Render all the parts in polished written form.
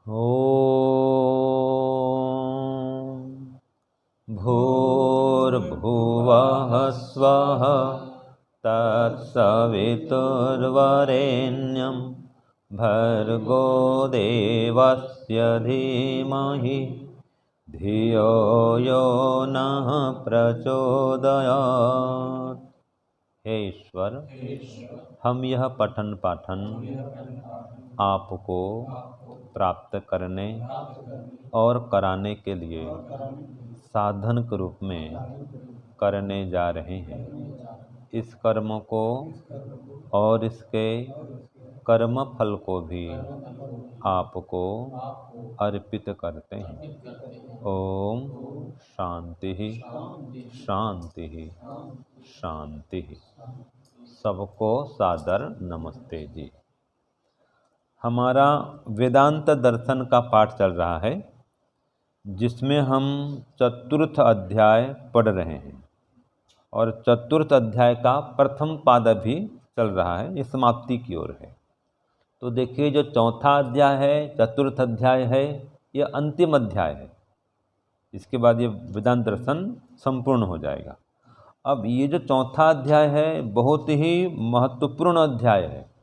ॐ भूर्भुवः स्वः तत्सवितुर्वरेण्यं भर्गो देवस्य धीमहि धियो यो नः प्रचोदयात्। हे ईश्वर, हम यह पठन पाठन आपको प्राप्त करने और कराने के लिए साधन के रूप में करने जा रहे हैं। इस कर्म को और इसके कर्म फल को भी आपको अर्पित करते हैं। ओम शांति शांति शांति। सबको सादर नमस्ते जी। हमारा वेदांत दर्शन का पाठ चल रहा है, जिसमें हम चतुर्थ अध्याय पढ़ रहे हैं और चतुर्थ अध्याय का प्रथम पाद भी चल रहा है, ये समाप्ति की ओर है। तो देखिए, जो चौथा अध्याय है, चतुर्थ अध्याय है, ये अंतिम अध्याय है। इसके बाद ये वेदांत दर्शन संपूर्ण हो जाएगा। अब ये जो चौथा अध्याय है बहुत ही महत्वपूर्ण अध्याय है।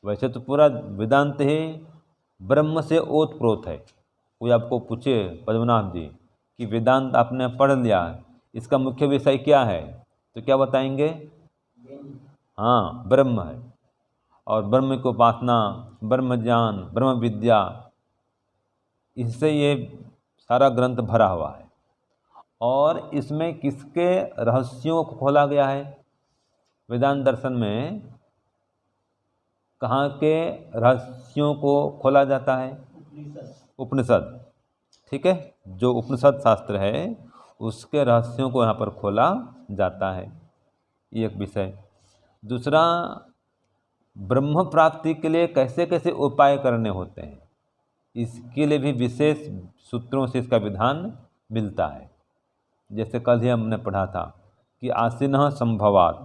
वैसे तो पूरा वेदांत ही ब्रह्म से ओतप्रोत है। कोई आपको पूछे पद्मनाभ जी कि वेदांत आपने पढ़ लिया, इसका मुख्य विषय क्या है, तो क्या बताएंगे? हाँ, ब्रह्म है। और ब्रह्म की उपासना, ब्रह्म ज्ञान, ब्रह्म विद्या, इससे ये सारा ग्रंथ भरा हुआ है। और इसमें किसके रहस्यों को खोला गया है? वेदांत दर्शन में कहाँ के रहस्यों को खोला जाता है? उपनिषद। ठीक है, जो उपनिषद शास्त्र है उसके रहस्यों को यहाँ पर खोला जाता है, ये एक विषय। दूसरा, ब्रह्म प्राप्ति के लिए कैसे कैसे उपाय करने होते हैं, इसके लिए भी विशेष सूत्रों से इसका विधान मिलता है। जैसे कल ही हमने पढ़ा था कि आसीनः संभवात्,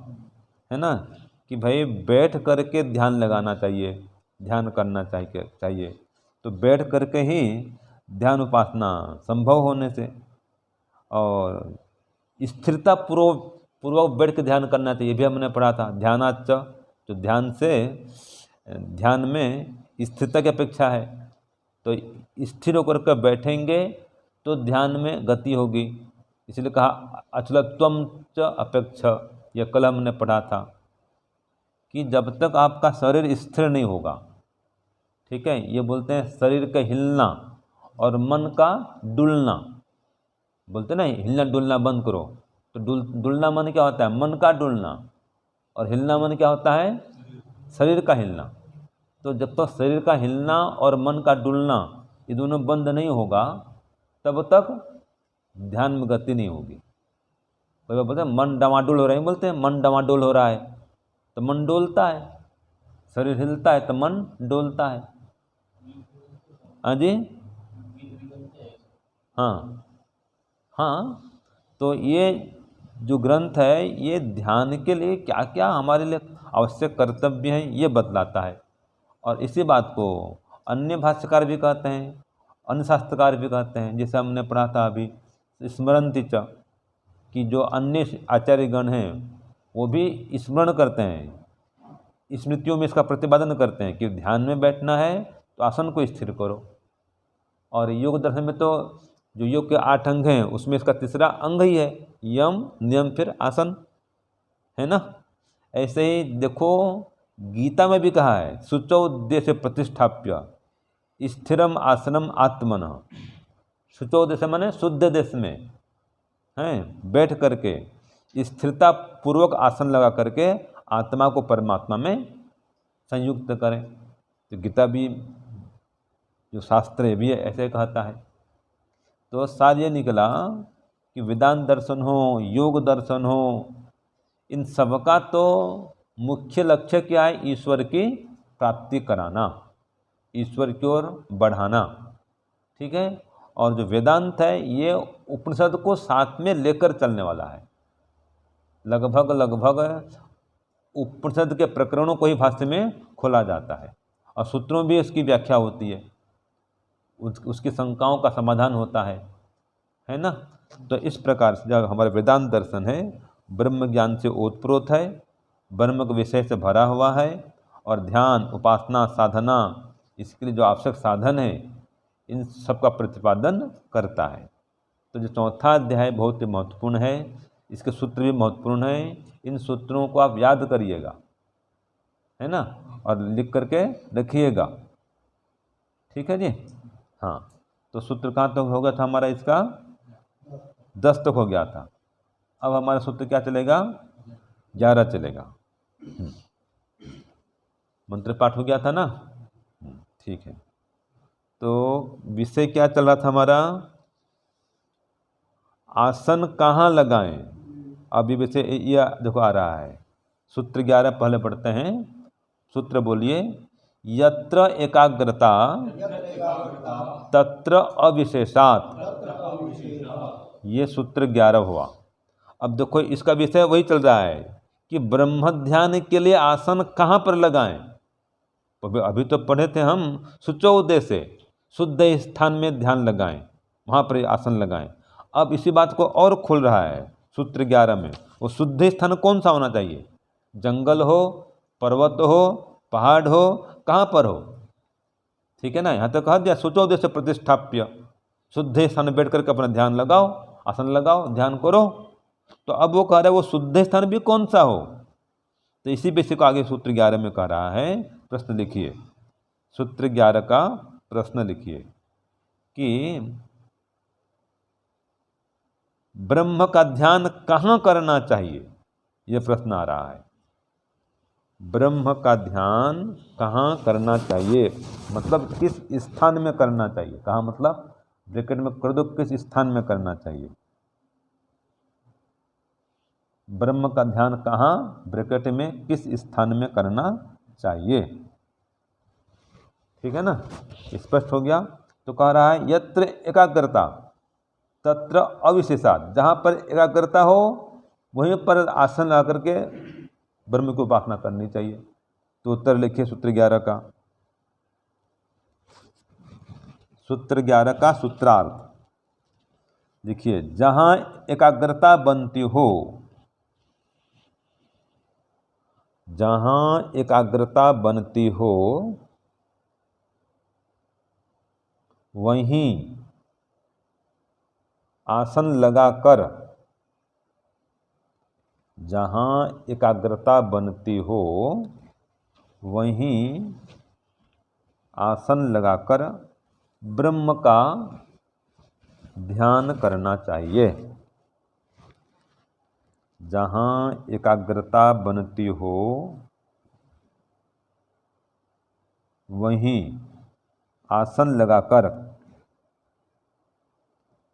है ना, कि भाई बैठ करके ध्यान लगाना चाहिए, ध्यान करना चाहिए। तो बैठ करके ही ध्यान उपासना संभव होने से, और स्थिरता पूर्वक बैठ के ध्यान करना चाहिए, भी हमने पढ़ा था। ध्यानाच्च, तो ध्यान से, ध्यान में स्थिरता की अपेक्षा है। तो स्थिर होकर के बैठेंगे तो ध्यान में गति होगी, इसलिए कहा अचलत्वम च अपेक्ष। यह कल हमने पढ़ा था कि जब तक आपका शरीर स्थिर नहीं होगा, ठीक है, ये बोलते हैं शरीर का हिलना और मन का डुलना, बोलते ना हिलना डुलना बंद करो। तो डुलना मन क्या होता है? मन का डुलना। और हिलना मन क्या होता है? शरीर का हिलना। तो जब तक शरीर का हिलना और मन का डुलना ये दोनों बंद नहीं होगा, तब तक ध्यान में गति नहीं होगी। कोई बोलते हैं मन डमाडोल हो रहा है, बोलते हैं मन डमाडोल हो रहा है, तो मन डोलता है। शरीर हिलता है तो मन डोलता है। हाँ जी, हाँ हाँ। तो ये जो ग्रंथ है ये ध्यान के लिए क्या क्या हमारे लिए आवश्यक कर्तव्य हैं ये बतलाता है। और इसी बात को अन्य भाष्यकार भी कहते हैं, अन्य शास्त्रकार भी कहते हैं। जैसे हमने पढ़ा था अभी स्मरन्ति च, कि जो अन्य आचार्यगण हैं वो भी स्मरण करते हैं, स्मृतियों में इसका प्रतिपादन करते हैं कि ध्यान में बैठना है तो आसन को स्थिर करो। और योग दर्शन में तो जो योग के 8 अंग हैं उसमें इसका तीसरा अंग ही है यम, नियम, फिर आसन, है ना। ऐसे ही देखो गीता में भी कहा है शुचौ उद्देश्य प्रतिष्ठाप्य स्थिरम आसनम आत्मनः। शुचौ उद्देश्य माने शुद्ध देश में हैं बैठ करके स्थिरता पूर्वक आसन लगा करके आत्मा को परमात्मा में संयुक्त करें। तो गीता भी जो शास्त्र है भी ऐसे कहता है। तो सार ये निकला कि वेदांत दर्शन हो, योग दर्शन हो, इन सबका तो मुख्य लक्ष्य क्या है? ईश्वर की प्राप्ति कराना, ईश्वर की ओर बढ़ाना, ठीक है। और जो वेदांत है ये उपनिषद को साथ में लेकर चलने वाला है। लगभग उपनिषद के प्रकरणों को ही भाष्य में खोला जाता है और सूत्रों में भी इसकी व्याख्या होती है। उसकी शंकाओं का समाधान होता है ना। तो इस प्रकार से जब हमारा वेदांत दर्शन है ब्रह्म ज्ञान से ओतप्रोत है, ब्रह्म के विषय से भरा हुआ है, और ध्यान, उपासना, साधना, इसके लिए जो आवश्यक साधन है इन सब का प्रतिपादन करता है। तो जो चौथा अध्याय बहुत ही महत्वपूर्ण है, इसके सूत्र भी महत्वपूर्ण हैं। इन सूत्रों को आप याद करिएगा, है ना, और लिख करके रखिएगा, ठीक है जी। हाँ, तो सूत्र कहाँ तक हो गया था हमारा, इसका 10 तक हो गया था। अब हमारा सूत्र क्या चलेगा, 11 चलेगा। मंत्र पाठ हो गया था ना, ठीक है। तो विषय क्या चल रहा था हमारा, आसन कहाँ लगाएं। अभी वैसे यह देखो आ रहा है सूत्र 11, पहले पढ़ते हैं। सूत्र बोलिए, यत्र एकाग्रता तत्र अविशेषात्। ये सूत्र 11 हुआ। अब देखो इसका विषय वही चल रहा है कि ब्रह्म ध्यान के लिए आसन कहाँ पर लगाएं। अभी तो पढ़े थे हम सुचोदय से, शुद्ध स्थान में ध्यान लगाएं, वहाँ पर आसन लगाएं। अब इसी बात को और खोल रहा है सूत्र 11 में। वो शुद्ध स्थान कौन सा होना चाहिए, जंगल हो, पर्वत हो, पहाड़ हो, कहाँ पर हो, ठीक है ना। यहाँ तो कहा दिया सुचोदय से प्रतिष्ठाप्य, शुद्ध स्थान में बैठ करके अपना ध्यान लगाओ, आसन लगाओ, ध्यान करो। तो अब वो कह रहा है वो शुद्ध स्थान भी कौन सा हो। तो इसी विषय को आगे सूत्र 11 में कह रहा है। प्रश्न लिखिए, सूत्र 11 का प्रश्न लिखिए कि ब्रह्म का ध्यान कहाँ करना चाहिए, यह प्रश्न आ रहा है। ब्रह्म का ध्यान कहाँ करना चाहिए, मतलब किस स्थान में करना चाहिए। कहाँ मतलब ब्रैकेट में कर दो, किस स्थान में करना चाहिए। ब्रह्म का ध्यान कहाँ, ब्रैकेट में किस स्थान में करना चाहिए, ठीक है ना। स्पष्ट हो गया। तो कह रहा है यत्र एकाग्रता तत्र अविशेषात्, जहाँ पर एकाग्रता हो वहीं पर आसन ला करके ब्रह्म की उपासना करनी चाहिए। तो उत्तर लिखिए सूत्र 11 का। सूत्र 11 का सूत्रार्थ लिखिए, जहाँ एकाग्रता बनती हो, जहाँ एकाग्रता बनती हो वहीं आसन लगाकर, जहाँ एकाग्रता बनती हो वहीं आसन लगाकर ब्रह्म का ध्यान करना चाहिए। जहाँ एकाग्रता बनती हो वहीं आसन लगाकर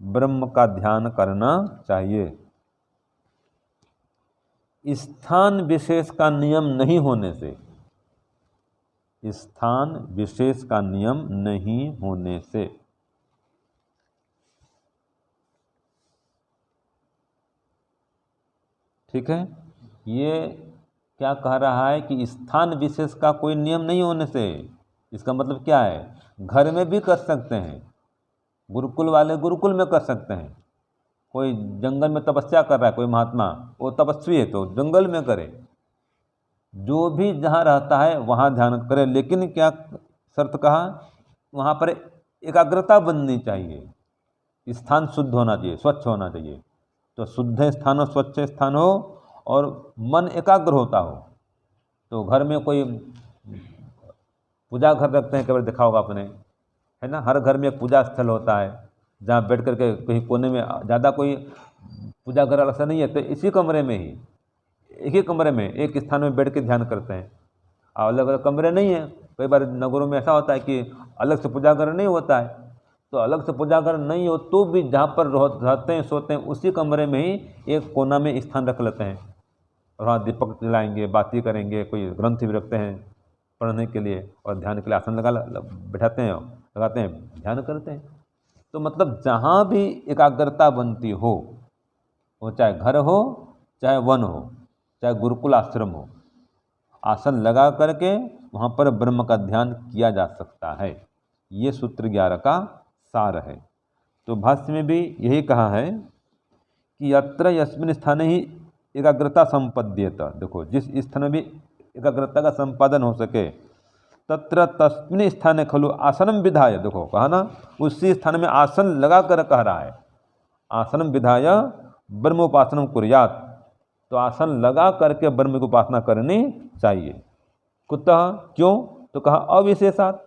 ब्रह्म का ध्यान करना चाहिए। स्थान विशेष का नियम नहीं होने से, स्थान विशेष का नियम नहीं होने से, ठीक है। ये क्या कह रहा है कि स्थान विशेष का कोई नियम नहीं होने से, इसका मतलब क्या है, घर में भी कर सकते हैं, गुरुकुल वाले गुरुकुल में कर सकते हैं। कोई जंगल में तपस्या कर रहा है, कोई महात्मा, वो तपस्वी है तो जंगल में करे। जो भी जहाँ रहता है वहाँ ध्यान करे, लेकिन क्या शर्त कहा, वहाँ पर एकाग्रता बननी चाहिए, स्थान शुद्ध होना चाहिए, स्वच्छ होना चाहिए। तो शुद्ध स्थान हो, स्वच्छ स्थान हो और मन एकाग्र होता हो। तो घर में कोई पूजा घर रखते हैं, कभी देखा होगा आपने, है ना। हर घर में एक पूजा स्थल होता है जहाँ बैठ करके कहीं कोने में, ज़्यादा कोई पूजा घर अलग से नहीं है तो इसी कमरे में ही, एक ही कमरे में एक स्थान में बैठ के ध्यान करते हैं। अलग अलग कमरे नहीं है। कई बार नगरों में ऐसा होता है कि अलग से पूजा घर नहीं होता है। तो अलग से पूजा घर नहीं हो तो भी जहाँ पर रहते हैं, सोते हैं, उसी कमरे में ही एक कोना में स्थान रख लेते हैं और वहाँ दीपक जलाएंगे, बातें करेंगे, कोई ग्रंथ भी रखते हैं पढ़ने के लिए और ध्यान के लिए आसन बैठाते हैं, लगाते हैं, ध्यान करते हैं। तो मतलब जहाँ भी एकाग्रता बनती हो, वो चाहे घर हो, चाहे वन हो, चाहे गुरुकुल आश्रम हो, आसन लगा करके वहाँ पर ब्रह्म का ध्यान किया जा सकता है। ये सूत्र 11 का सार है। तो भाष्य में भी यही कहा है कि यत्र यस्मिन् स्थाने ही एकाग्रता संपद्येत। देखो, जिस स्थान में भी एकाग्रता का संपादन हो सके, तत्र तस्मिन् स्थाने खलु आसनम विधाय। देखो कहा ना, उसी स्थान में आसन लगा कर कह रहा है, आसनम विधाय ब्रह्मोपासनम कुर्यात। तो आसन लगा करके ब्रह्म की उपासना करनी चाहिए। कुतः, क्यों? तो कहा अविशेषात,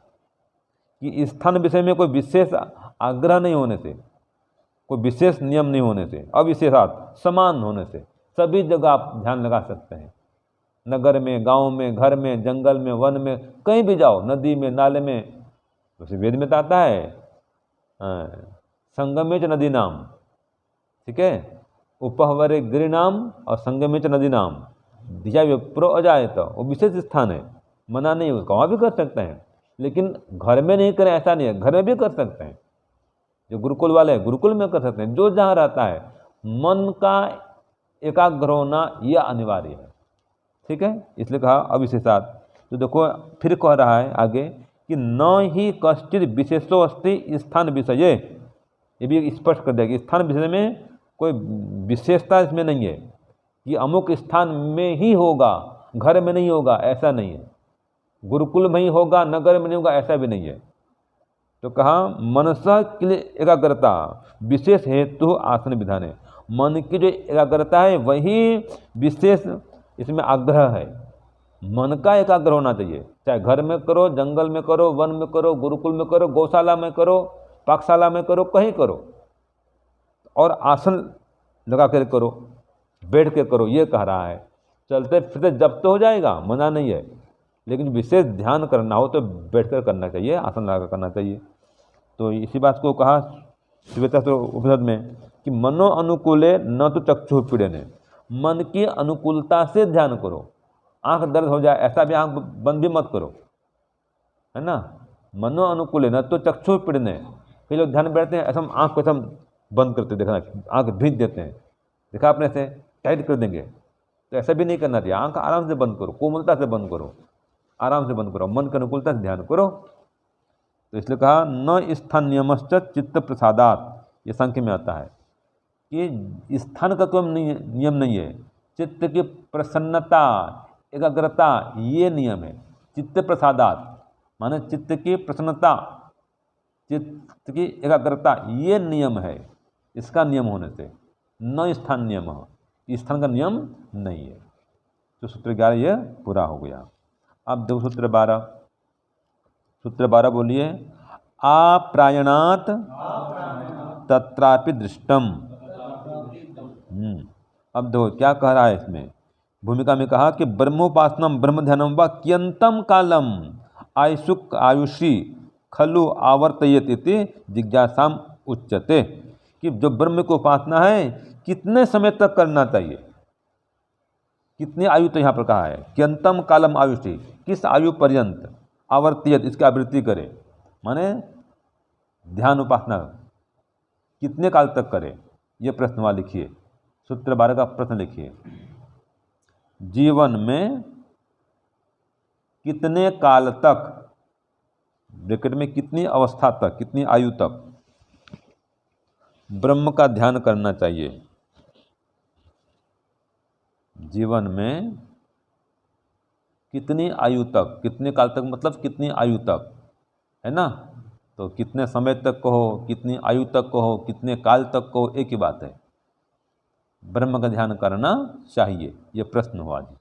कि स्थान विषय में कोई विशेष आग्रह नहीं होने से, कोई विशेष नियम नहीं होने से, अविशेषात समान होने से सभी जगह आप ध्यान लगा सकते हैं। नगर में, गांव में, घर में, जंगल में, वन में, कहीं भी जाओ, नदी में, नाले में। उसे वेद में तो आता है संगमे च नदी नाम, ठीक है, उपहवरे गिरि नाम और संगमे च नदी नाम दिया विप्रो अजायत। वो विशेष स्थान है, मना नहीं, उसको वहाँ भी कर सकते हैं, लेकिन घर में नहीं करें ऐसा नहीं है, घर में भी कर सकते हैं। जो गुरुकुल वाले हैं गुरुकुल में कर सकते हैं। जो जहाँ रहता है मन का एकाग्र होना यह अनिवार्य है, ठीक है, इसलिए कहा अविशेषात। तो देखो फिर कह रहा है आगे कि न ही कश्चित विशेषो अस्ति स्थान विषय। ये भी स्पष्ट कर दिया कि स्थान विषय में कोई विशेषता इसमें नहीं है कि अमुक स्थान में ही होगा, घर में नहीं होगा, ऐसा नहीं है। गुरुकुल में ही होगा, नगर में नहीं होगा, ऐसा भी नहीं है। तो कहा मनसा के लिए एकाग्रता विशेष हेतु आसन विधान है। मन की जो एकाग्रता है वही विशेष इसमें आग्रह है। मन का एकाग्र होना चाहिए, चाहे घर में करो, जंगल में करो, वन में करो, गुरुकुल में करो, गौशाला में करो, पाकशाला में करो, कहीं करो, और आसन लगा कर करो, बैठ के करो, ये कह रहा है। चलते फिरते जब तो हो जाएगा, मना नहीं है, लेकिन विशेष ध्यान करना हो तो बैठकर करना चाहिए, आसन लगा करना चाहिए। तो इसी बात को कहा श्वेतास्त्र उपनिषद में कि मनो अनुकूले न तो चक्षु पीड़ने, मन की अनुकूलता से ध्यान करो। आंख दर्द हो जाए ऐसा भी आंख बंद भी मत करो, है ना। मनो अनुकूले न तो चक्षु पीड़ने। कई लोग ध्यान बैठते हैं ऐसा आंख को एकदम बंद करते, देखना आंख भींच देते हैं, देखा आपने से टाइट कर देंगे, तो ऐसा भी नहीं करना चाहिए। आंख आराम से बंद करो, कोमलता से बंद करो, आराम से बंद करो, मन की अनुकूलता से ध्यान करो। तो इसलिए कहा न स्थान नियमश्च चित्त प्रसादात। ये सांख्य में आता है कि स्थान का कोई नियम नहीं है, चित्त की प्रसन्नता, एकाग्रता ये नियम है। चित्त प्रसादात माने चित्त की प्रसन्नता, चित्त की एकाग्रता ये नियम है। इसका नियम होने से न स्थान नियम, स्थान का नियम नहीं है। तो सूत्र 11 ये पूरा हो गया। अब देखो सूत्र 12। सूत्र 12 बोलिए, आप्रायणात तत्रापि दृष्टम। अब देखो क्या कह रहा है इसमें। भूमिका में कहा कि ब्रह्मोपासनम ब्रह्म ध्यानम व कियंतम कालम आयुषुक आयुषी खलु आवर्तयेत इति जिज्ञासाम उच्यते। कि जो ब्रह्म की उपासना है कितने समय तक करना चाहिए, कितनी आयु तो यहाँ पर कहा है। कियंतम कालम आयुषी, किस आयु पर्यंत, आवर्तयेत इसकी आवृत्ति करे, माने ध्यान उपासना कितने काल तक करे, ये प्रश्न वहाँ लिखिए। सूत्र 12 का प्रश्न लिखिए, जीवन में कितने काल तक, ब्रैकेट में कितनी अवस्था तक, कितनी आयु तक ब्रह्म का ध्यान करना चाहिए। जीवन में कितनी आयु तक, कितने काल तक मतलब कितनी आयु तक, है ना। तो कितने समय तक कहो, कितनी आयु तक कहो, कितने काल तक कहो, एक ही बात है, ब्रह्म का ध्यान करना चाहिए। ये प्रश्न हुआ जी,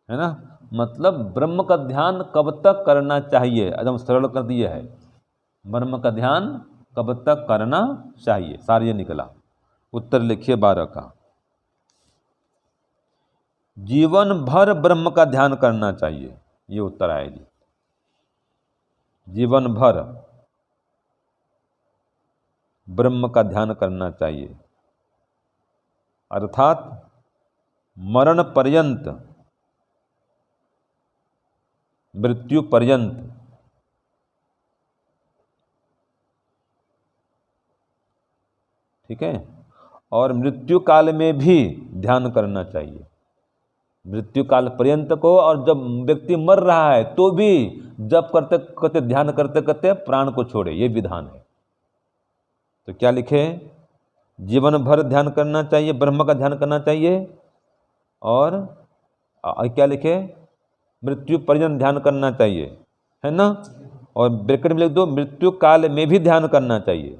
है ना। मतलब ब्रह्म का ध्यान कब तक करना चाहिए, एकदम सरल कर दिया है। ब्रह्म का ध्यान कब तक करना चाहिए, सार ये निकला। उत्तर लिखिए 12 का, जीवन भर ब्रह्म का ध्यान करना चाहिए, ये उत्तर आए जी। जीवन भर ब्रह्म का ध्यान करना चाहिए, अर्थात मरण पर्यंत, मृत्यु पर्यंत। ठीक है, और मृत्यु काल में भी ध्यान करना चाहिए। मृत्यु काल पर्यंत को, और जब व्यक्ति मर रहा है तो भी जब करते करते ध्यान करते करते प्राण को छोड़े, ये विधान है। तो क्या लिखे, जीवन भर ध्यान करना चाहिए, ब्रह्म का ध्यान करना चाहिए, और क्या लिखे, मृत्यु पर्यंत ध्यान करना चाहिए, है ना। और ब्रैकेट में लिख दो, मृत्यु काल में भी ध्यान करना चाहिए।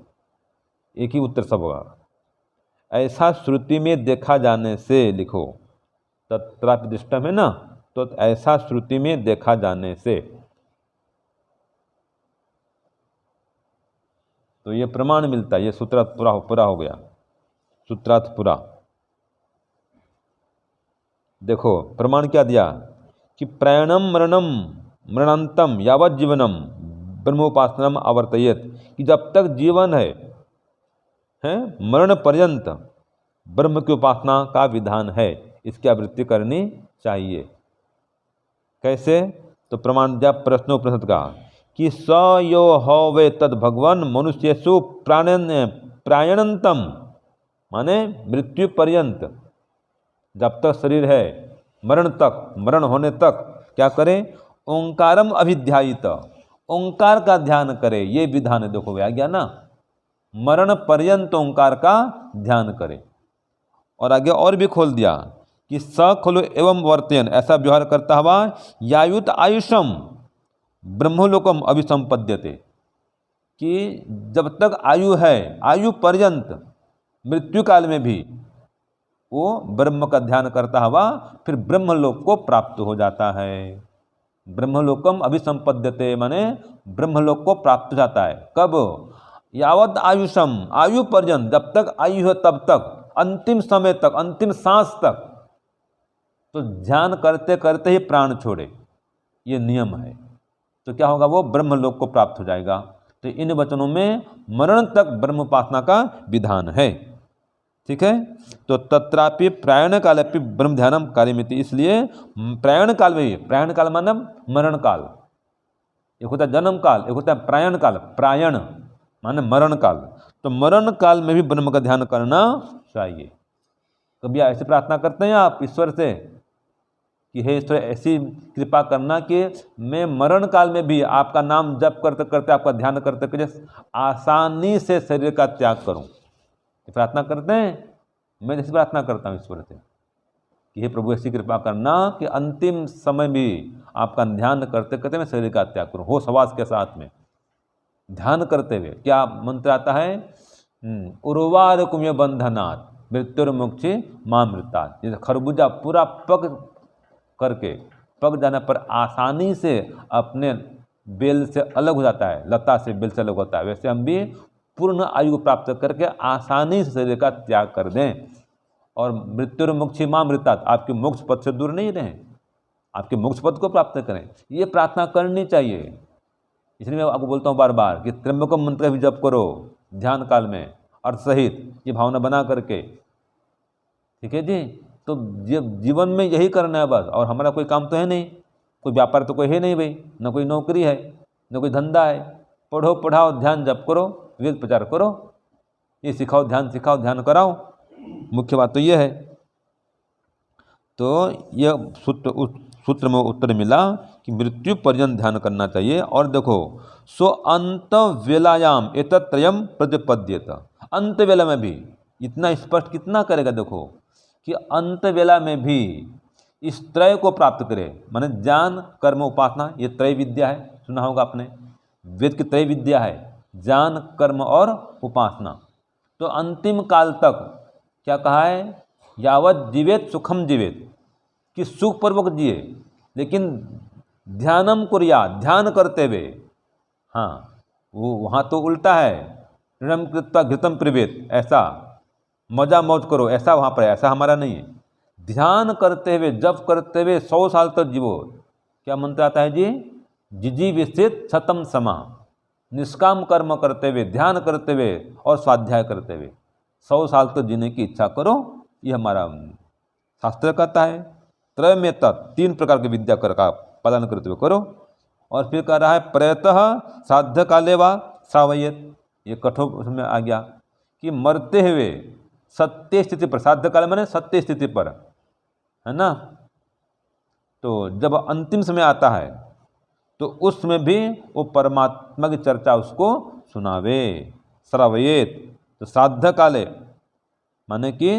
एक ही उत्तर सब होगा। ऐसा श्रुति में देखा जाने से, लिखो तत्रापि दृष्टम है ना, तो ऐसा श्रुति में देखा जाने से, तो ये प्रमाण मिलता है। ये सूत्रार्थ पूरा हो गया, सूत्रार्थ पूरा। देखो प्रमाण क्या दिया कि प्रयाणम मरणम मरणांतम यावत जीवनम ब्रह्मोपासनम आवर्तयेत, कि जब तक जीवन है मरण पर्यंत ब्रह्म की उपासना का विधान है, इसकी आवृत्ति करनी चाहिए। कैसे, तो प्रमाण दिया प्रश्नोपनिषद का कि स यो हवे तद भगवान मनुष्येषु प्रायणंतम, माने मृत्यु पर्यंत, जब तक शरीर है मरण तक, मरण होने तक क्या करे, ओंकारम अभिध्यायित, ओंकार का ध्यान करे, ये विधान है। देखो आ गया ना, मरण पर्यंत ओंकार का ध्यान करे। और आगे और भी खोल दिया कि स खलु एवं वर्तयन, ऐसा व्यवहार करता हुआ यायुत आयुषम ब्रह्मलोकम अभिसंपद्यते, कि जब तक आयु है, आयु पर्यंत मृत्यु काल में भी वो ब्रह्म का ध्यान करता हुआ फिर ब्रह्मलोक को प्राप्त हो जाता है। ब्रह्मलोकम अभिसंपद्यते माने ब्रह्मलोक को प्राप्त हो जाता है। कब, यावत आयुषम, आयु पर्यंत, जब तक आयु है तब तक, अंतिम समय तक, अंतिम सांस तक। तो ध्यान करते करते ही प्राण छोड़े, ये नियम है, तो क्या होगा, वो ब्रह्मलोक को प्राप्त हो जाएगा। तो इन वचनों में मरण तक ब्रह्मोपासना का विधान है। ठीक है, तो तत्रापि प्रायण कालेपि ब्रह्म ध्यानम कार्यमिति, इसलिए प्रायण काल में ही, प्रायण काल माने मरण काल, एक होता है जन्म काल, एक होता है प्रायण काल, प्रायण माने मरण काल, तो मरण काल में भी ब्रह्म का ध्यान करना चाहिए। कभी ऐसे प्रार्थना करते हैं आप ईश्वर से कि हे ईश्वर ऐसी कृपा करना कि मैं मरण काल में भी आपका नाम जप करते करते, आपका ध्यान करते करते आसानी से शरीर का त्याग करूं, प्रार्थना करते हैं। मैं जैसे प्रार्थना करता हूँ ईश्वर से कि हे प्रभु ऐसी कृपा करना कि अंतिम समय भी आपका ध्यान करते करते मैं शरीर का त्याग करूँ, होश हवास के साथ में ध्यान करते हुए। क्या मंत्र आता है, उर्वार कुम्य बंधनात् मृत्युर्मुक्षि मां मृतात्, जैसे खरबूजा पूरा पक करके, पक जाने पर आसानी से अपने बेल से अलग हो जाता है, लता से बेल से अलग होता है, वैसे हम भी पूर्ण आयु प्राप्त करके आसानी से शरीर का त्याग कर दें। और मृत्युर्मुक्षि मां मृतात्, आपके मोक्ष पद से दूर नहीं रहें, आपके मोक्ष पद को प्राप्त करें, ये प्रार्थना करनी चाहिए। इसलिए मैं आपको बोलता हूँ बार बार कि त्र्यंबकम मंत्र का भी जप करो ध्यान काल में अर्थ सहित, ये भावना बना करके। ठीक है जी, तो जीवन में यही करना है बस, और हमारा कोई काम तो है नहीं, कोई व्यापार तो कोई है नहीं भाई, न कोई नौकरी है, न कोई धंधा है। पढ़ो पढ़ाओ ध्यान जप करो, वेद प्रचार करो, ये सिखाओ ध्यान कराओ, मुख्य बात तो ये है। तो यह सूत्र में उत्तर मिला कि मृत्यु पर्यंत ध्यान करना चाहिए। और देखो, सो अंत वेलायाम एतत्रयम प्रतिपद्येत, अंत वेला में भी इतना स्पष्ट कितना करेगा, देखो कि अंत वेला में भी इस त्रय को प्राप्त करे, माने ज्ञान कर्म उपासना, ये त्रय विद्या है, सुना होगा आपने, वेद की त्रय विद्या है, ज्ञान कर्म और उपासना। तो अंतिम काल तक क्या कहा है, यावत जीवेत सुखम जीवेत, कि सुखपूर्वक जिए, लेकिन ध्यानम कुर्या, ध्यान करते हुए। हाँ, वो वहाँ तो उल्टा है, ऋणम कृत्वा घृतम पिबेत, ऐसा मजा मौज करो, ऐसा वहाँ पर, ऐसा हमारा नहीं है। ध्यान करते हुए, जप करते हुए 100 साल तक जीवो। क्या मंत्र आता है जी, जिजी विस्तृत शतम समा, निष्काम कर्म करते हुए, ध्यान करते हुए और स्वाध्याय करते हुए 100 साल तक जीने की इच्छा करो, ये हमारा शास्त्र कहता है। त्रय में तत्, 3 प्रकार की विद्या कर का पालन करते हुए करो। और फिर कह रहा है प्रयतः साध्य काले वा श्रावयेत, ये कठोर उसमें आ गया कि मरते हुए सत्य स्थिति पर, साध्य काल मैंने सत्य स्थिति पर, है ना, तो जब अंतिम समय आता है तो उस समय भी वो परमात्मा की चर्चा उसको सुनावे, श्रवयेत। तो श्राद्ध काले माने कि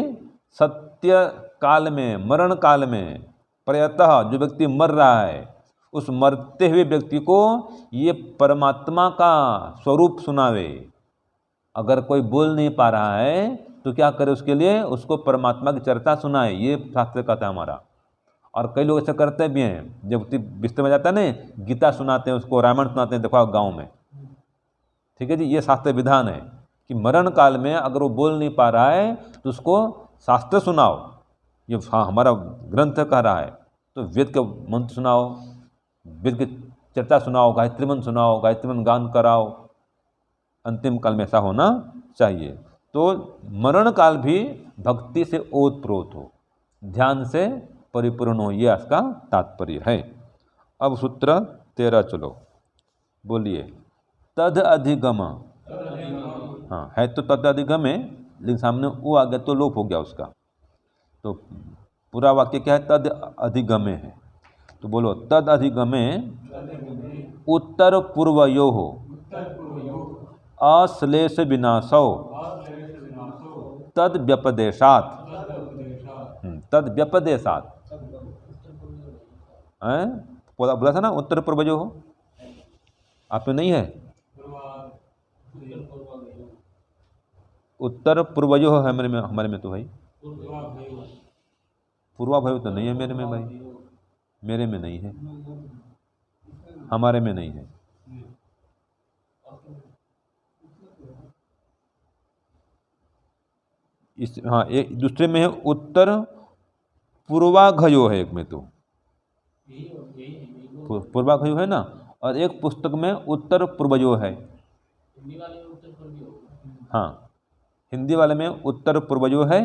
सत्य काल में, मरण काल में, प्रयतः जो व्यक्ति मर रहा है उस मरते हुए व्यक्ति को ये परमात्मा का स्वरूप सुनावे। अगर कोई बोल नहीं पा रहा है तो क्या करे, उसके लिए उसको परमात्मा की चर्चा सुनाए, ये शास्त्र कहता है हमारा। और कई लोग ऐसा करते भी हैं, जब बिस्तर में जाता है ना, गीता सुनाते हैं उसको, रामायण सुनाते हैं, देखो गाँव में। ठीक है जी, ये शास्त्र विधान है कि मरण काल में अगर वो बोल नहीं पा रहा है तो उसको शास्त्र सुनाओ। ये हमारा ग्रंथ कह रहा है, तो वेद के मंत्र सुनाओ, वेद की चर्चा सुनाओ, गायत्री मंत्र सुनाओ, गायत्री मंत्र गान कराओ। अंतिम काल में ऐसा होना चाहिए। तो मरण काल भी भक्ति से ओतप्रोत हो, ध्यान से परिपूर्ण हो, ये इसका तात्पर्य है। अब सूत्र 13 चलो, बोलिए। तद अधिगम, हाँ है तो तद अधिगम है, लेकिन सामने वो आ गया तो लोप हो गया उसका। तो पूरा वाक्य क्या है, तद अधिगमे है। तो बोलो, तद अधिगमे उत्तर पूर्वयो हो अश्लेष विनाशो तद व्यपदेशात। तद व्यपदेशात बोला था ना, उत्तर पूर्वयो हो, आप में नहीं है? उत्तर पूर्वयो है हमारे में तो भाई, पूर्वाभयो तो नहीं है मेरे में भाई, मेरे में नहीं है, हमारे में नहीं है। इस हाँ, एक दूसरे में है उत्तर पूर्वाघयो है, एक में तो पूर्वाघयो है ना, और एक पुस्तक में उत्तर पूर्वयो है। हाँ, हिंदी वाले में उत्तर पूर्वयो है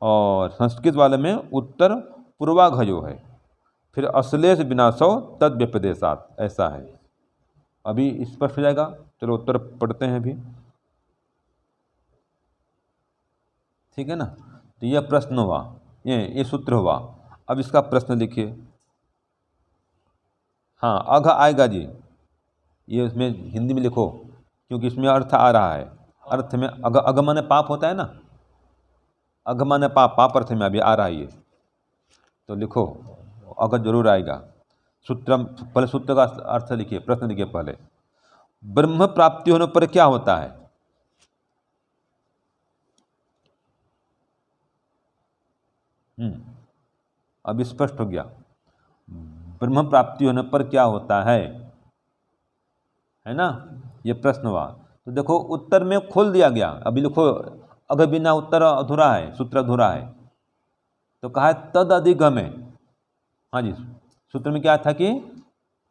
और संस्कृत वाले में उत्तर पूर्वाघयो है। फिर अश्लेष विनाशो तद व्यपदेशात, ऐसा है। अभी स्पष्ट हो जाएगा। चलो उत्तर पढ़ते हैं अभी, ठीक है ना। तो यह प्रश्न हुआ, ये सूत्र हुआ। अब इसका प्रश्न लिखिए। हाँ, अघ आएगा जी, ये उसमें हिंदी में लिखो, क्योंकि इसमें अर्थ आ रहा है। अर्थ में अघ माने पाप होता है ना, अघ माने पाप, पाप अर्थ में अभी आ रहा है ये, तो लिखो अघ जरूर आएगा। सूत्र, पहले सूत्र का अर्थ लिखिए, प्रश्न लिखिए पहले। ब्रह्म प्राप्ति होने पर क्या होता है? अब स्पष्ट हो गया। ब्रह्म प्राप्ति होने पर क्या होता है ना, ये प्रश्न हुआ। तो देखो उत्तर में खोल दिया गया। अभी लिखो, अगर बिना उत्तर अधूरा है, सूत्र अधूरा है। तो कहा है तद अधिगमे। हाँ जी, सूत्र में क्या था कि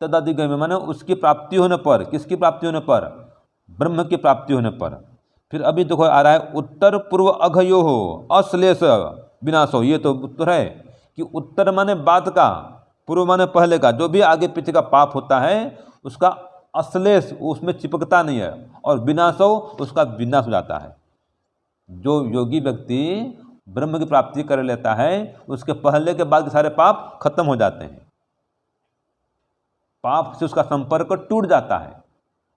तद अधिगमे माने उसकी प्राप्ति होने पर, किसकी प्राप्ति होने पर? ब्रह्म की प्राप्ति होने पर। फिर अभी देखो आ रहा है उत्तर पूर्व अघयो हो अश्लेष विनाशो। ये तो उत्तर है कि उत्तर माने बाद का, पूर्व माने पहले का, जो भी आगे पीछे का पाप होता है उसका अश्लेष उसमें चिपकता नहीं है, और विनाशो उसका विनाश हो जाता है। जो योगी व्यक्ति ब्रह्म की प्राप्ति कर लेता है उसके पहले के बाद के सारे पाप खत्म हो जाते हैं, पाप से उसका संपर्क टूट जाता है,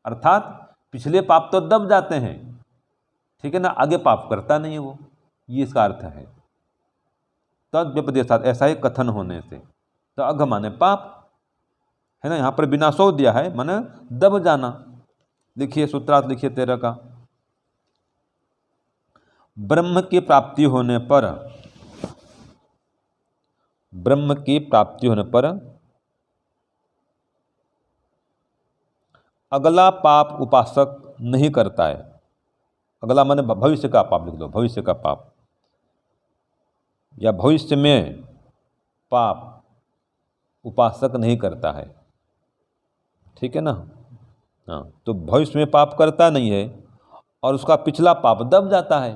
अर्थात पिछले पाप तो दब जाते हैं, ठीक है ना, आगे पाप करता नहीं है वो। ये इसका अर्थ है तद व्यपदेशात, ऐसा ही कथन होने से। तो अघ माने पाप है ना, यहाँ पर विनाशो दिया है माने दब जाना। लिखिए सूत्रार्थ, लिखिए 13 का। ब्रह्म की प्राप्ति होने पर, ब्रह्म की प्राप्ति होने पर अगला पाप उपासक नहीं करता है। अगला माने भविष्य का पाप, लिख लो भविष्य का पाप, या भविष्य में पाप उपासक नहीं करता है, ठीक है ना। हाँ, तो भविष्य में पाप करता नहीं है और उसका पिछला पाप दब जाता है।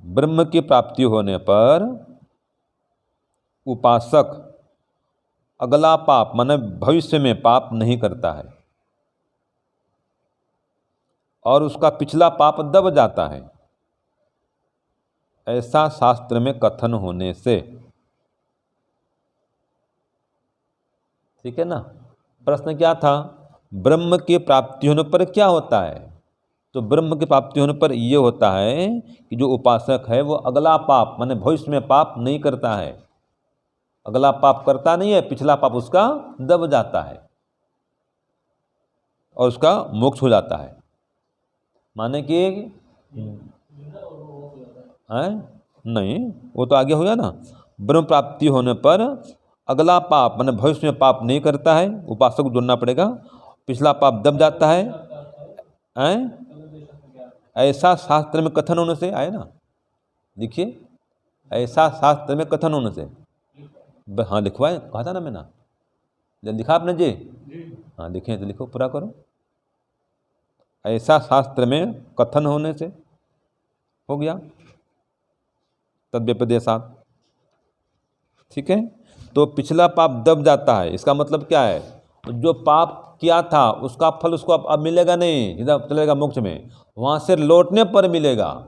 ब्रह्म की प्राप्ति होने पर उपासक अगला पाप माने भविष्य में पाप नहीं करता है और उसका पिछला पाप दब जाता है, ऐसा शास्त्र में कथन होने से ठीक है ना। प्रश्न क्या था, ब्रह्म की प्राप्ति होने पर क्या होता है? तो ब्रह्म की प्राप्ति होने पर ये होता है कि जो उपासक है वो अगला पाप माने भविष्य में पाप नहीं करता है, अगला पाप करता नहीं है, पिछला पाप उसका दब जाता है और उसका मोक्ष हो जाता है। माने कि नहीं, वो तो आगे हो गया ना। ब्रह्म प्राप्ति होने पर अगला पाप माने भविष्य में पाप नहीं करता है, उपासक को जोड़ना पड़ेगा, पिछला पाप दब जाता है। ऐसा शास्त्र में कथन होने से आए ना, लिखिए, ऐसा शास्त्र में कथन होने से। हाँ लिखवाए, कहा था ना मैंने, जब लिखा आपने जी? हाँ लिखे तो लिखो, पूरा करो। ऐसा शास्त्र में कथन होने से हो गया तद्व्यपदेशात। ठीक है, तो पिछला पाप दब जाता है, इसका मतलब क्या है, जो पाप किया था उसका फल उसको अब मिलेगा नहीं, इधर चलेगा मोक्ष में, वहाँ से लौटने पर मिलेगा।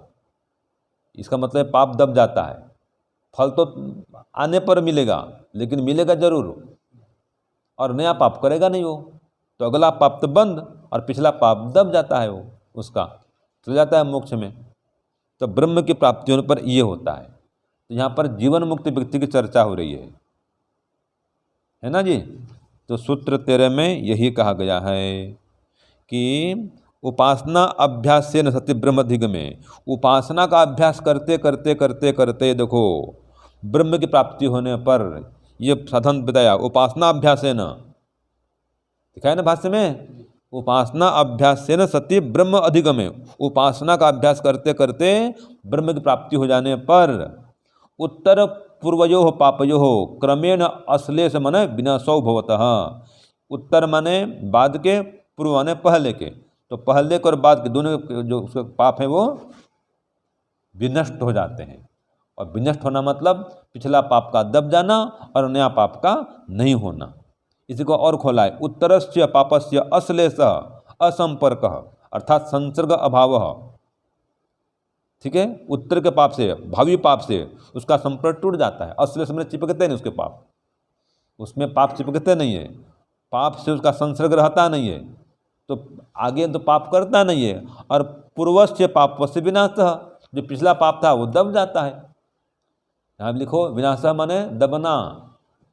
इसका मतलब पाप दब जाता है, फल तो आने पर मिलेगा लेकिन मिलेगा जरूर, और नया पाप करेगा नहीं वो, तो अगला पाप तो बंद और पिछला पाप दब जाता है, वो उसका चल जाता है मोक्ष में। तो ब्रह्म की प्राप्ति होने पर ये होता है। तो यहाँ पर जीवन मुक्त व्यक्ति की चर्चा हो रही है ना जी। तो सूत्र 13 में यही कहा गया है कि उपासना अभ्यास से न सत्य ब्रह्म अधिगमे, उपासना का अभ्यास करते करते करते करते देखो ब्रह्म की प्राप्ति होने पर ये साधन बताया, उपासना अभ्यास है न, दिखाया ना भाष्य में, उपासना अभ्यास से न सत्य ब्रह्म अधिगमे, उपासना का अभ्यास करते करते ब्रह्म की प्राप्ति हो जाने पर उत्तर पूर्वयो पापयो क्रमेण अश्लेष मने विनाशो भवतः, उत्तर माने बाद के, पूर्व माने पहले के, तो पहले के और बाद के दोनों जो उसके पाप हैं वो विनष्ट हो जाते हैं। और विनष्ट होना मतलब पिछला पाप का दब जाना और नया पाप का नहीं होना। इसी को और खोला है, उत्तरस्य पापस्य अश्लेष असंपर्क अर्थात संसर्ग अभाव। ठीक है, उत्तर के पाप से, भावी पाप से उसका संपर्क टूट जाता है। अश्लेष में चिपकते नहीं उसके पाप, उसमें पाप चिपकते नहीं है, पाप से उसका संसर्ग रहता नहीं है, तो आगे तो पाप करता नहीं है। और पूर्वस्य पाप से विनाश, जो पिछला पाप था वो दब जाता है। यहाँ लिखो विनाश माने दबना,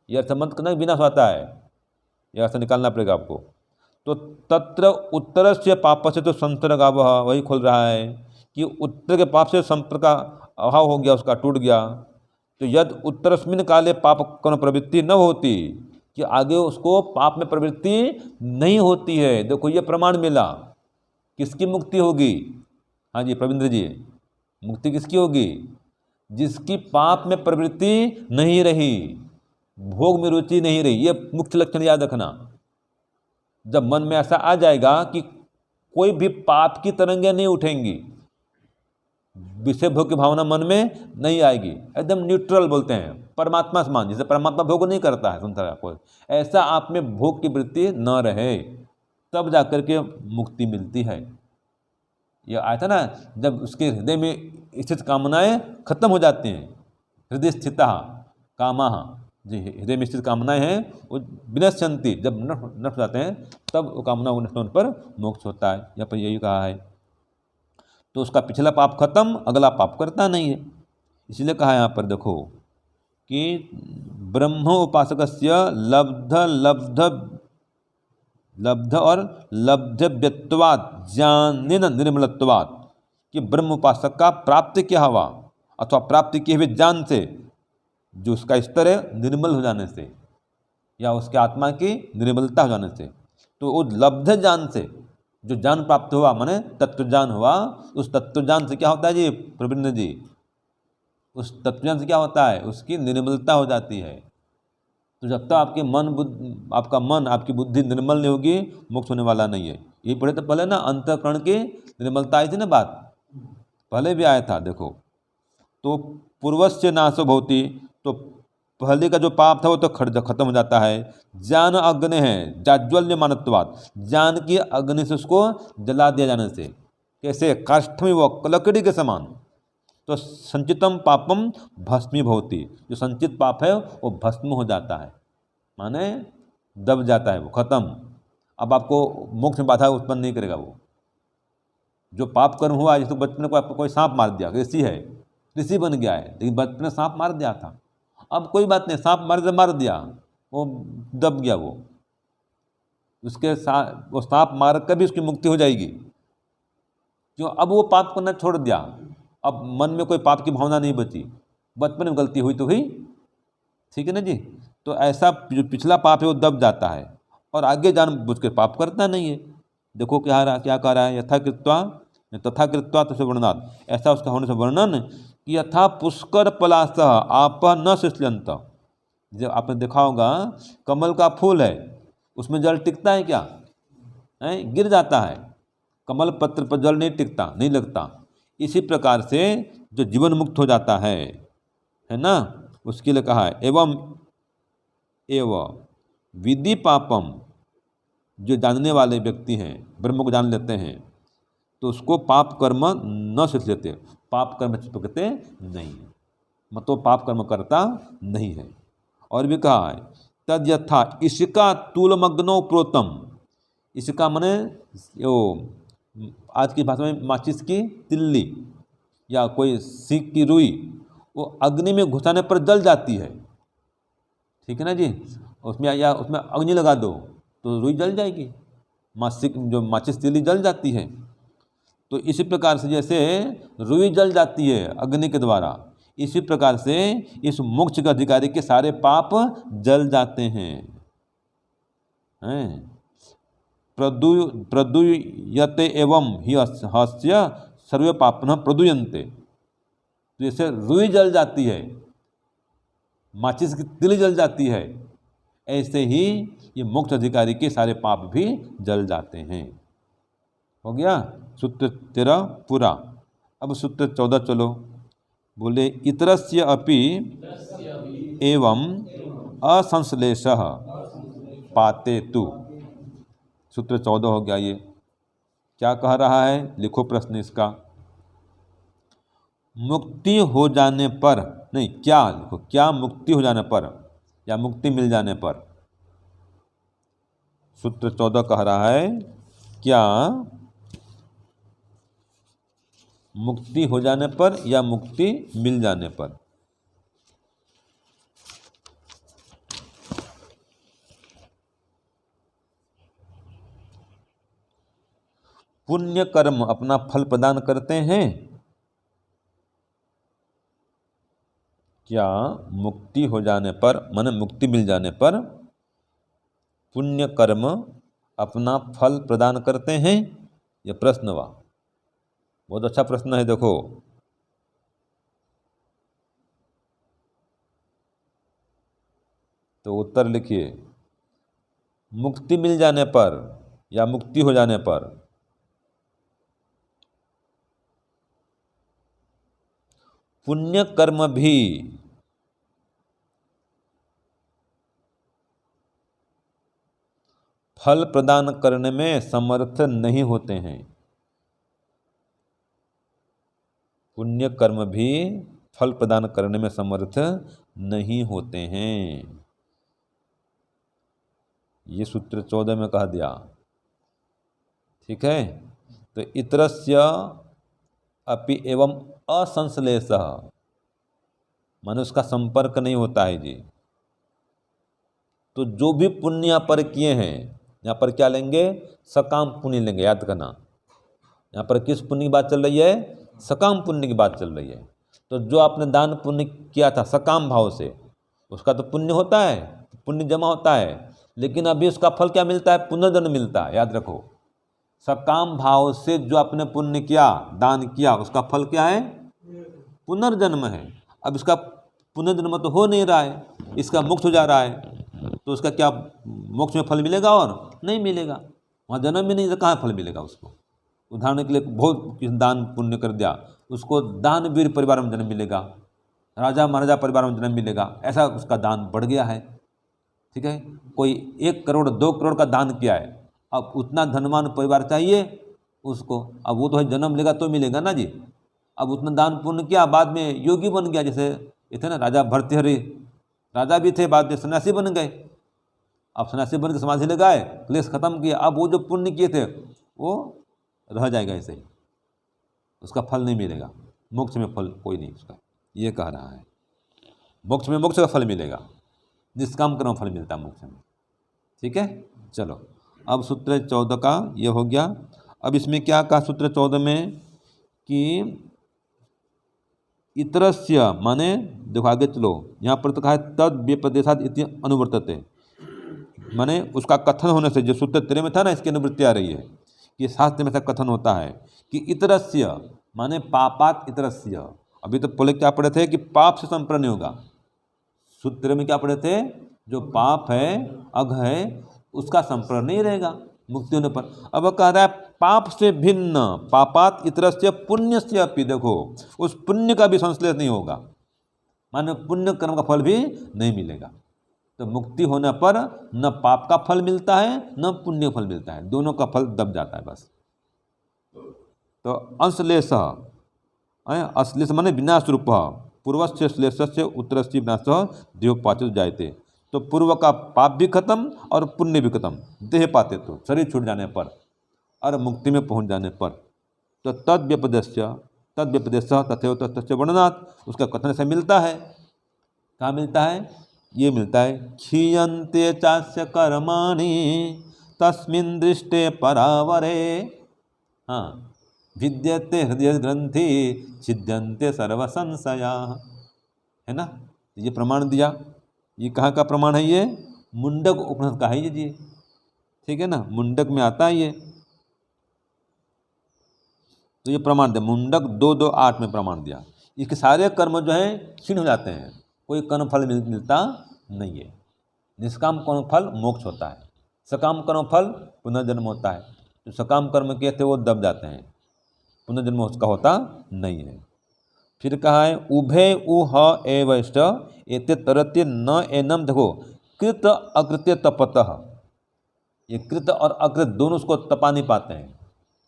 यह अर्थ मत करना विनाश होता है, यह अर्थ निकालना पड़ेगा आपको। तो तत्र उत्तर से पाप से तो संसर्ग अभाव, वही खोल रहा है कि उत्तर के पाप से संपर्क का अभाव हो गया, उसका टूट गया। तो यद उत्तरस्मिन काले पाप कौन प्रवृत्ति न होती, कि आगे उसको पाप में प्रवृत्ति नहीं होती है। देखो ये प्रमाण मिला, किसकी मुक्ति होगी? हाँ जी प्रवींद्र जी, मुक्ति किसकी होगी? जिसकी पाप में प्रवृत्ति नहीं रही, भोग में रुचि नहीं रही। ये मुख्य लक्षण याद रखना। जब मन में ऐसा आ जाएगा कि कोई भी पाप की तरंगें नहीं उठेंगी, विषय भोग की भावना मन में नहीं आएगी, एकदम न्यूट्रल बोलते हैं, परमात्मा समान, जिसे परमात्मा भोग नहीं करता है संसार को, ऐसा आप में भोग की वृत्ति न रहे, तब जाकर के मुक्ति मिलती है। यह आया था ना, जब उसके हृदय में स्थित कामनाएं खत्म हो जाती हैं, हृदय स्थिता कामा, जी हृदय में स्थित कामनाएं हैं वो विनश्यन्ति, जब नष्ट हो जाते हैं तब वो कामना वो नष्ट होने पर मोक्ष होता है। यहाँ पर यही कहा है। तो उसका पिछला पाप खत्म, अगला पाप करता नहीं है। इसलिए कहा यहाँ पर देखो कि ब्रह्म उपासकस्य लब्ध और लब्धव्यत्वात् ज्ञानेन निर्मलत्वात्, कि ब्रह्म उपासक का प्राप्ति क्या हुआ अथवा प्राप्ति किए हुए ज्ञान से, जो उसका स्तर है निर्मल हो जाने से, या उसके आत्मा की निर्मलता हो जाने से, तो वो लब्ध ज्ञान से जो ज्ञान प्राप्त हुआ माने तत्वज्ञान हुआ, उस तत्वज्ञान से क्या होता है जी प्रवीण जी? उस तत्वज्ञान से क्या होता है? उसकी निर्मलता हो जाती है। तो जब तक आपके आपका मन आपकी बुद्धि निर्मल नहीं होगी, मोक्ष होने वाला नहीं है। ये पढ़े तो पहले ना, अंतःकरण की निर्मलता आई थी ना, बात पहले भी आया था। देखो तो पूर्वस्य नाशो भवति, तो पहले का जो पाप था वो तो खत्म हो जाता है। ज्ञान अग्नि है जाज्वल्य मानत्वात्, ज्ञान की अग्नि से उसको जला दिया जाने से, कैसे? काष्ठमी व लकड़ी के समान। तो संचितम पापम भस्मी भवति, जो संचित पाप है वो भस्म हो जाता है, माने दब जाता है वो, खत्म। अब आपको मोक्ष में बाधा उत्पन्न नहीं करेगा वो। जो पाप कर्म हुआ, जैसे बचपन में आपको कोई सांप मार दिया, ऋषि है, ऋषि बन गया है, लेकिन बचपन में सांप मार दिया था, अब कोई बात नहीं, सांप मार दिया, वो दब गया, वो सांप मार कर भी उसकी मुक्ति हो जाएगी। क्यों? अब वो पाप करना छोड़ दिया, अब मन में कोई पाप की भावना नहीं बची, बचपन में गलती हुई तो हुई, ठीक है ना जी। तो ऐसा जो पिछला पाप है वो दब जाता है और आगे जानबूझ के पाप करता नहीं है। देखो क्या कह रहा है, तथा कृत्वा तस्य वर्णनात्, ऐसा उसका होने से वर्णन कि यथा पुष्कर पलासः आप न शिष्यंत। जब आपने देखा होगा कमल का फूल है, उसमें जल टिकता है क्या? गिर जाता है। कमल पत्र पर जल नहीं टिकता, नहीं लगता। इसी प्रकार से जो जीवन मुक्त हो जाता है ना, उसके लिए कहा है एवं विधि पापम। जो जानने वाले व्यक्ति हैं, ब्रह्म को जान लेते हैं, तो उसको पाप कर्म न शिष्यते, पाप कर्म चिपकते नहीं है, मतलब पाप कर्म करता नहीं है। और भी कहा है तद यथा इसका तूलमग्नो प्रोतम। इसका मने आज की भाषा में माचिस की तिल्ली या कोई सीख की रुई, वो अग्नि में घुसाने पर जल जाती है, ठीक है ना जी। उसमें अग्नि लगा दो तो रुई जल जाएगी, जो माचिस तिल्ली जल जाती है। तो इसी प्रकार से जैसे रुई जल जाती है अग्नि के द्वारा, इसी प्रकार से इस मोक्ष के अधिकारी के सारे पाप जल जाते हैं। प्रदूयते एवं ही हस्य सर्वे पापन प्रदूयन्ते। जैसे रुई जल जाती है, माचिस की तिल जल जाती है, ऐसे ही ये मोक्ष अधिकारी के सारे पाप भी जल जाते हैं। हो गया सूत्र 13 पूरा। अब सूत्र 14 चलो। बोले इतरस्य अपि एवं असंश्लेषः पाते तु। सूत्र 14 हो गया। ये क्या कह रहा है, लिखो प्रश्न इसका। मुक्ति हो जाने पर, नहीं क्या लिखो, क्या मुक्ति हो जाने पर या मुक्ति मिल जाने पर। सूत्र 14 कह रहा है क्या मुक्ति हो जाने पर या मुक्ति मिल जाने पर। पुण्य कर्म अपना फल प्रदान करते हैं। क्या मुक्ति हो जाने पर, माने मुक्ति मिल जाने पर पुण्य कर्म अपना फल प्रदान करते हैं? यह प्रश्न हुआ, बहुत अच्छा प्रश्न है। देखो तो उत्तर लिखिए, मुक्ति मिल जाने पर या मुक्ति हो जाने पर पुण्य कर्म भी फल प्रदान करने में समर्थ नहीं होते हैं। पुण्य कर्म भी फल प्रदान करने में समर्थ नहीं होते हैं। ये सूत्र 14 में कह दिया, ठीक है। तो इतरस्य अपि एवं असंश्लेषः, माने उसका संपर्क नहीं होता है जी। तो जो भी पुण्य यहाँ पर किए हैं, यहाँ पर क्या लेंगे, सकाम पुण्य लेंगे, याद करना। यहाँ पर किस पुण्य की बात चल रही है, सकाम पुण्य की बात चल रही है। तो जो आपने दान पुण्य किया था सकाम भाव से, उसका तो पुण्य होता है, पुण्य जमा होता है, लेकिन अभी उसका फल क्या मिलता है, पुनर्जन्म मिलता है। याद रखो, सकाम भाव से जो आपने पुण्य किया, दान किया, उसका फल क्या है, पुनर्जन्म है। अब इसका पुनर्जन्म तो हो नहीं रहा है, इसका मोक्ष हो जा रहा है, तो उसका क्या मोक्ष में फल मिलेगा? और नहीं मिलेगा, वहाँ जन्म भी नहीं, तो कहाँ फल मिलेगा उसको। उदाहरण के लिए बहुत दान पुण्य कर दिया, उसको दानवीर परिवार में जन्म मिलेगा, राजा महाराजा परिवार में जन्म मिलेगा, ऐसा उसका दान बढ़ गया है, ठीक है। कोई 1 करोड़ 2 करोड़ का दान किया है, अब उतना धनवान परिवार चाहिए उसको, अब वो तो है जन्म लेगा तो मिलेगा ना जी। अब उतना दान पुण्य किया, बाद में योगी बन गया, जैसे ये थे ना राजा भर्तृहरि, राजा भी थे, बाद में सन्यासी बन गए। आप सन्यासी बन के समाधि लगाए, क्लेश खत्म किया, अब वो जो पुण्य किए थे वो रह जाएगा ऐसे ही, उसका फल नहीं मिलेगा, मोक्ष में फल कोई नहीं उसका, ये कह रहा है। मोक्ष में मोक्ष का फल मिलेगा, निष्काम कर्म फल मिलता है मोक्ष में। ठीक है, चलो अब सूत्र 14 का ये हो गया। अब इसमें क्या कहा सूत्र 14 में कि इतरस्य माने, देखो आगे चलो, यहाँ पर तो कहा है तद व्यपदेशात इति अनुवर्तते, माने उसका कथन होने से, जो सूत्र 13 में था ना, इसकी अनुवृत्ति आ रही है कि शास्त्र में ऐसा कथन होता है कि इतरस्य माने पापात इतरस्य। अभी तो पहले क्या पढ़े थे कि पाप से संपर्क नहीं होगा, सूत्र में क्या पढ़े थे, जो पाप है अघ है उसका संपर्क नहीं रहेगा मुक्ति होने पर। अब कह रहा है पाप से भिन्न पापात इतरस्य पुण्यस्य अपि, देखो उस पुण्य का भी संश्लेष नहीं होगा, माने पुण्य कर्म का फल भी नहीं मिलेगा। तो मुक्ति होने पर न पाप का फल मिलता है न पुण्य फल मिलता है, दोनों का फल दब जाता है बस। तो अंशलेश, अश्लेष माने विनाश रूप, पूर्वस्य श्लेषस्य उत्तरस्य विनाश देवपाचित जायते। तो पूर्व का पाप भी खत्म और पुण्य भी खत्म, देह पाते तो शरीर छूट जाने पर और मुक्ति में पहुंच जाने पर। तो तद व्यपदेश तथैव तस्य वर्णनात्, उसका कथन से मिलता है। कहाँ मिलता है, ये मिलता है क्षीयन्ते चास्य कर्माणि तस्मिन् दृष्टे परावरे, हाँ विद्यते हृदय ग्रंथि छिद्यन्ते सर्व संशया, है ना। ये प्रमाण दिया, ये कहाँ का प्रमाण है, ये मुंडक उपनिषद का है ये, ठीक है ना, मुंडक में आता है ये। तो ये प्रमाण दिया, मुंडक 2:2:8 में प्रमाण दिया। इसके सारे कर्म जो है क्षीण हो जाते हैं, कोई कर्म फल मिलता नहीं है। निष्काम कर्म फल मोक्ष होता है, सकाम कर्म फल पुनर्जन्म होता है। जो सकाम कर्म किए थे वो दब जाते हैं, पुनर्जन्म उसका होता नहीं है। फिर कहा है उभे उह एवष्ट एते तरत्य न एनम, देखो कृत अकृत्य तपतः, ये कृत और अकृत दोनों उसको तपा नहीं पाते हैं।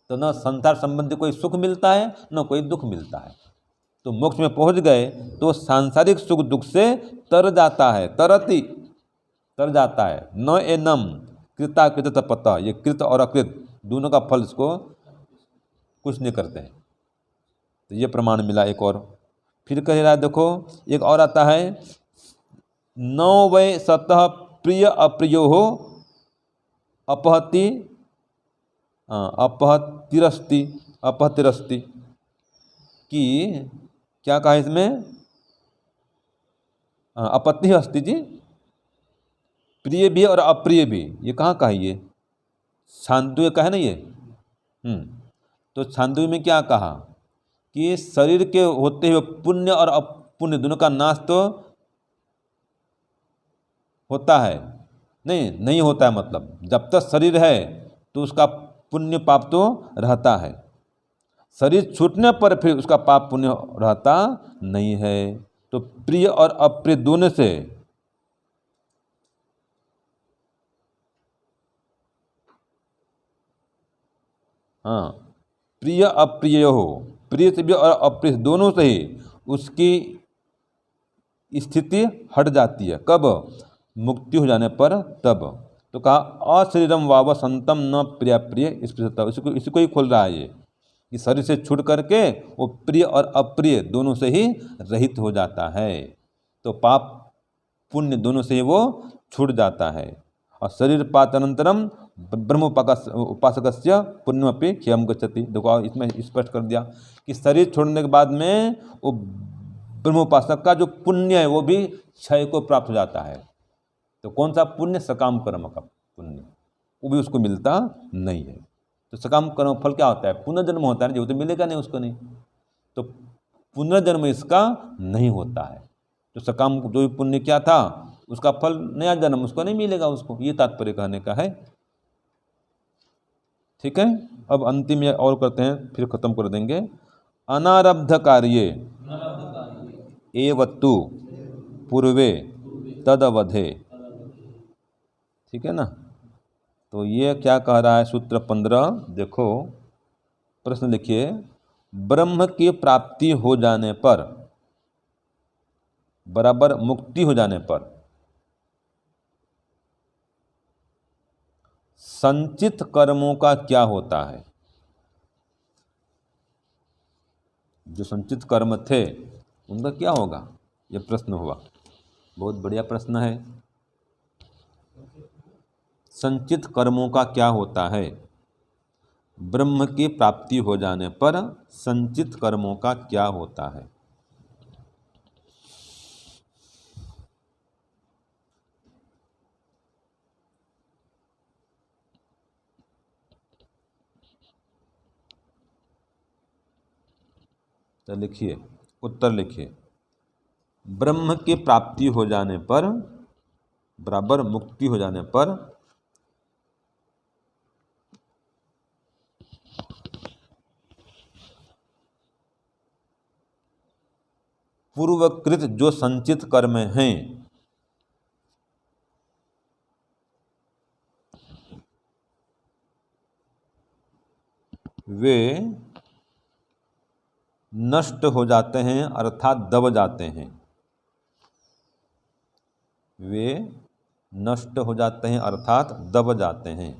तो न संसार संबंधी कोई सुख मिलता है न कोई दुख मिलता है। तो मोक्ष में पहुंच गए तो सांसारिक सुख दुख से तर जाता है, तर जाता है। न एनम कृताकृत तपतः, ये कृत और अकृत दोनों का फल इसको कुछ नहीं करते हैं। तो ये प्रमाण मिला एक और। फिर कह रहा है देखो एक और आता है, नौ वै सतः प्रिय अप्रियो हो अपहति अपहतिरस्ति, कि क्या कहा इसमें, अपत्ति अस्ति जी, प्रिय भी और अप्रिय भी। ये कहाँ का है, ये छांदोग्य का है ना ये। तो छांदोग्य में क्या कहा कि शरीर के होते हुए पुण्य और अपुण्य दोनों का नाश तो होता है, नहीं होता है, मतलब जब तक शरीर है तो उसका पुण्य पाप तो रहता है, शरीर छूटने पर फिर उसका पाप पुण्य रहता नहीं है। तो प्रिय और अप्रिय दोनों से प्रिय अप्रिय हो, प्रिय से भी और अप्रिय दोनों से ही उसकी स्थिति हट जाती है। कब, मुक्ति हो जाने पर तब। तो कहा अशरीरम वाव संतम न प्रिय प्रिय स्पृशता, इसी को ही खोल रहा है ये, कि शरीर से छूट करके वो प्रिय और अप्रिय दोनों से ही रहित हो जाता है। तो पाप पुण्य दोनों से ही वो छूट जाता है। और शरीर पातनंतरम ब्रह्म उपासकस्य पुण्यमपि क्षयम गच्छति। देखो इसमें स्पष्ट कर दिया कि शरीर छोड़ने के बाद में वो ब्रह्मोपासक का जो पुण्य है वो भी क्षय को प्राप्त हो जाता है। तो कौन सा पुण्य, सकाम कर्म का पुण्य, वो भी उसको मिलता नहीं है। तो सकाम कर्म फल क्या होता है, पुनर्जन्म होता है, जो तो मिलेगा नहीं उसको, नहीं तो पुनर्जन्म इसका नहीं होता है। तो सकाम जो भी पुण्य क्या था उसका फल नया जन्म उसको नहीं मिलेगा, उसको, ये तात्पर्य कहने का है। ठीक है, अब अंतिम ये और करते हैं फिर खत्म कर देंगे। अनारब्ध कार्ये एवत्तु पूर्वे तदवधे, ठीक है ना। तो ये क्या कह रहा है सूत्र 15, देखो प्रश्न लिखिए, ब्रह्म की प्राप्ति हो जाने पर बराबर मुक्ति हो जाने पर संचित कर्मों का क्या होता है? जो संचित कर्म थे उनका क्या होगा, ये प्रश्न हुआ। बहुत बढ़िया प्रश्न है। संचित कर्मों का क्या होता है? ब्रह्म की प्राप्ति हो जाने पर संचित कर्मों का क्या होता है? तो लिखिए, उत्तर लिखिए। ब्रह्म की प्राप्ति हो जाने पर बराबर मुक्ति हो जाने पर पूर्वकृत जो संचित कर्म हैं वे नष्ट हो जाते हैं अर्थात दब जाते हैं। वे नष्ट हो जाते हैं अर्थात दब जाते हैं।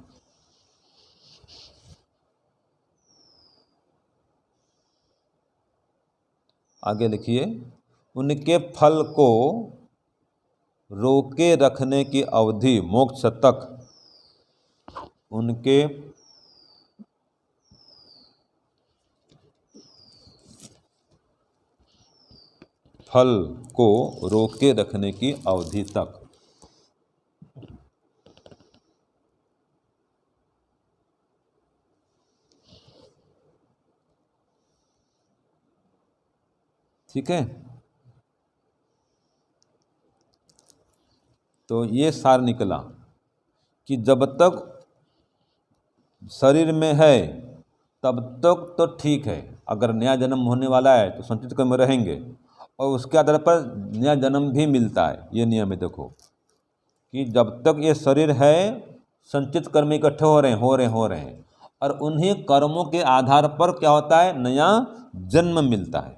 आगे लिखिए, उनके फल को रोके रखने की अवधि मोक्ष तक, उनके फल को रोके रखने की अवधि तक। ठीक है, तो ये सार निकला कि जब तक शरीर में है तब तक तो ठीक है, अगर नया जन्म होने वाला है तो संचित कर्म रहेंगे और उसके आधार पर नया जन्म भी मिलता है। ये नियम है, देखो कि जब तक ये शरीर है संचित कर्म इकट्ठे हो रहे हैं और उन्हीं कर्मों के आधार पर क्या होता है, नया जन्म मिलता है।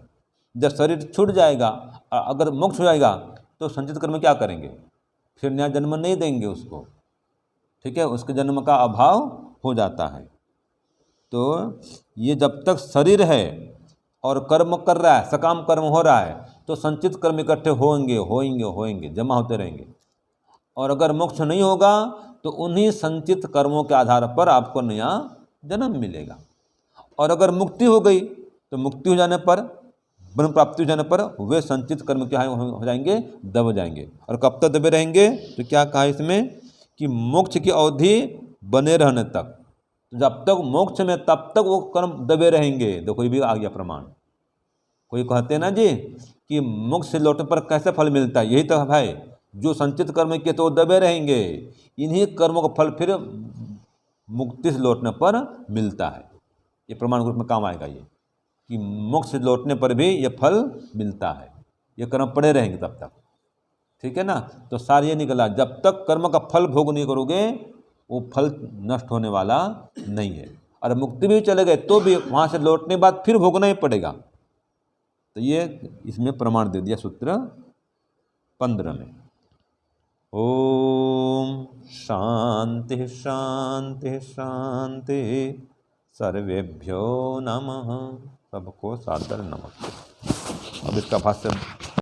जब शरीर छूट जाएगा, अगर मोक्ष हो जाएगा तो संचित कर्म क्या करेंगे, फिर नया जन्म नहीं देंगे उसको। ठीक है, उसके जन्म का अभाव हो जाता है। तो ये जब तक शरीर है और कर्म कर रहा है, सकाम कर्म हो रहा है, तो संचित कर्म इकट्ठे होंगे, जमा होते रहेंगे। और अगर मोक्ष नहीं होगा तो उन्हीं संचित कर्मों के आधार पर आपको नया जन्म मिलेगा। और अगर मुक्ति हो गई तो मुक्ति हो जाने पर, ब्रह्म प्राप्ति हो जाने पर वे संचित कर्म क्या हो जाएंगे, दब जाएंगे। और कब तक दबे रहेंगे, तो क्या कहा इसमें कि मोक्ष की अवधि बने रहने तक। जब तक मोक्ष में तब तक वो कर्म दबे रहेंगे। देखो ये भी आ गया प्रमाण। कोई कहते हैं ना जी कि मोक्ष से लौटने पर कैसे फल मिलता है, यही तो है भाई, जो संचित कर्म किए तो वो दबे रहेंगे, इन्हीं कर्मों का फल फिर मुक्ति से लौटने पर मिलता है। ये प्रमाण रूप में काम आएगा ये, कि मोक्ष से लौटने पर भी ये फल मिलता है, ये कर्म पड़े रहेंगे तब तक। ठीक है ना, तो सार ये निकला, जब तक कर्म का फल भोग नहीं करोगे वो फल नष्ट होने वाला नहीं है। और मुक्ति भी चले गए तो भी वहाँ से लौटने के बाद फिर भोगना ही पड़ेगा। तो ये इसमें प्रमाण दे दिया सूत्र 15 में। ओम शांति शांति शांति, सर्वेभ्यो नमः। सबको सादर नमस्ते। अब इसका भाष्य